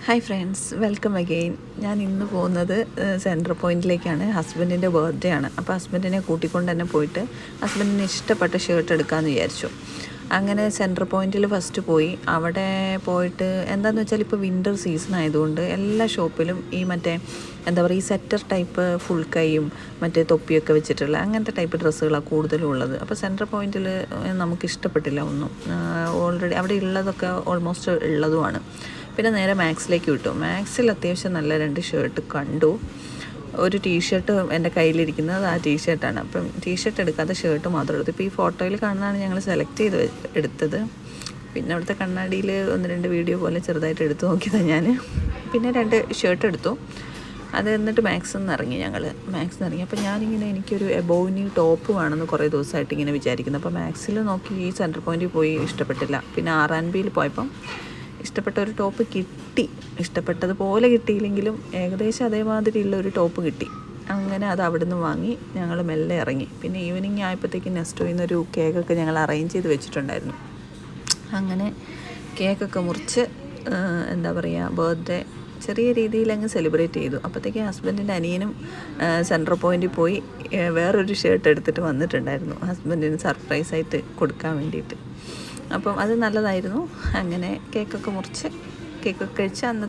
Hi friends, welcome again. ഞാൻ ഇന്ന് പോകുന്നത് സെൻട്രൽ പോയിൻറ്റിലേക്കാണ്. ഹസ്ബൻഡിൻ്റെ ബർത്ത്ഡേ ആണ്. അപ്പോൾ ഹസ്ബൻഡിനെ കൂട്ടിക്കൊണ്ട് തന്നെ പോയിട്ട് ഹസ്ബൻഡിന് ഇഷ്ടപ്പെട്ട ഷർട്ട് എടുക്കാമെന്ന് വിചാരിച്ചു. അങ്ങനെ സെൻട്രൽ പോയിൻറ്റിൽ ഫസ്റ്റ് പോയി. അവിടെ പോയിട്ട് എന്താണെന്ന് വെച്ചാൽ ഇപ്പോൾ വിൻ്റർ സീസൺ ആയതുകൊണ്ട് എല്ലാ ഷോപ്പിലും ഈ മറ്റേ എന്താ പറയുക, ഈ സെറ്റർ ടൈപ്പ് ഫുൾ കൈയും മറ്റേ തൊപ്പിയൊക്കെ വെച്ചിട്ടുള്ള അങ്ങനത്തെ ടൈപ്പ് ഡ്രസ്സുകളാണ് കൂടുതലും ഉള്ളത്. അപ്പോൾ സെൻട്രൽ പോയിൻറ്റിൽ നമുക്ക് ഇഷ്ടപ്പെട്ടില്ല ഒന്നും. ഓൾറെഡി അവിടെ ഉള്ളതൊക്കെ ഓൾമോസ്റ്റ് ഉള്ളതുമാണ്. പിന്നെ നേരെ മാക്സിലേക്ക് വിട്ടു. മാക്സിൽ അത്യാവശ്യം നല്ല 2 ഷർട്ട് കണ്ടു. ഒരു ടീഷർട്ട് എൻ്റെ കയ്യിലിരിക്കുന്നത് ആ ടീഷർട്ടാണ്. അപ്പം ടീഷർട്ട് എടുക്കാതെ ഷർട്ട് മാത്രം എടുത്തു. ഇപ്പോൾ ഈ ഫോട്ടോയിൽ കാണുന്നതാണ് ഞങ്ങൾ സെലക്ട് ചെയ്ത് എടുത്തത്. പിന്നെ അവിടുത്തെ കണ്ണാടിയിൽ 1-2 വീഡിയോ പോലെ ചെറുതായിട്ട് എടുത്തു നോക്കിയതാണ് ഞാൻ. പിന്നെ 2 ഷർട്ട് എടുത്തു. അത് എന്നിട്ട് മാക്സിൽ നിന്ന് ഇറങ്ങി. അപ്പോൾ ഞാനിങ്ങനെ എനിക്കൊരു എബോവിനി ടോപ്പ് വേണമെന്ന് കുറേ ദിവസമായിട്ട് ഇങ്ങനെ വിചാരിക്കുന്നു. അപ്പോൾ മാക്സിൽ നോക്കി ഈ സെൻട്രൽ പോയിൻറ്റിൽ പോയി ഇഷ്ടപ്പെട്ടില്ല. പിന്നെ R&Bയിൽ പോയപ്പം ഇഷ്ടപ്പെട്ട ഒരു ടോപ്പ് കിട്ടി. ഇഷ്ടപ്പെട്ടതുപോലെ കിട്ടിയില്ലെങ്കിലും ഏകദേശം അതേമാതിരിയുള്ള ഒരു ടോപ്പ് കിട്ടി. അങ്ങനെ അത് അവിടെ നിന്ന് വാങ്ങി ഞങ്ങൾ മെല്ലെ ഇറങ്ങി. പിന്നെ ഈവനിങ് ആയപ്പോഴത്തേക്കും നെസ്റ്റോയിൽ നിന്നൊരു കേക്കൊക്കെ ഞങ്ങൾ അറേഞ്ച് ചെയ്ത് വെച്ചിട്ടുണ്ടായിരുന്നു. അങ്ങനെ കേക്കൊക്കെ മുറിച്ച് എന്താ പറയുക, ബർത്ത്ഡേ ചെറിയ രീതിയിൽ അങ്ങ് സെലിബ്രേറ്റ് ചെയ്തു. അപ്പോഴത്തേക്കും ഹസ്ബൻഡിൻ്റെ അനിയനും സെൻട്രൽ പോയിൻറ്റിൽ പോയി വേറൊരു ഷർട്ട് എടുത്തിട്ട് വന്നിട്ടുണ്ടായിരുന്നു, ഹസ്ബൻഡിന് സർപ്രൈസായിട്ട് കൊടുക്കാൻ വേണ്ടിയിട്ട്. അപ്പം അത് നല്ലതായിരുന്നു. അങ്ങനെ കേക്കൊക്കെ മുറിച്ച് കേക്കൊക്കെ കഴിച്ച് അന്ന്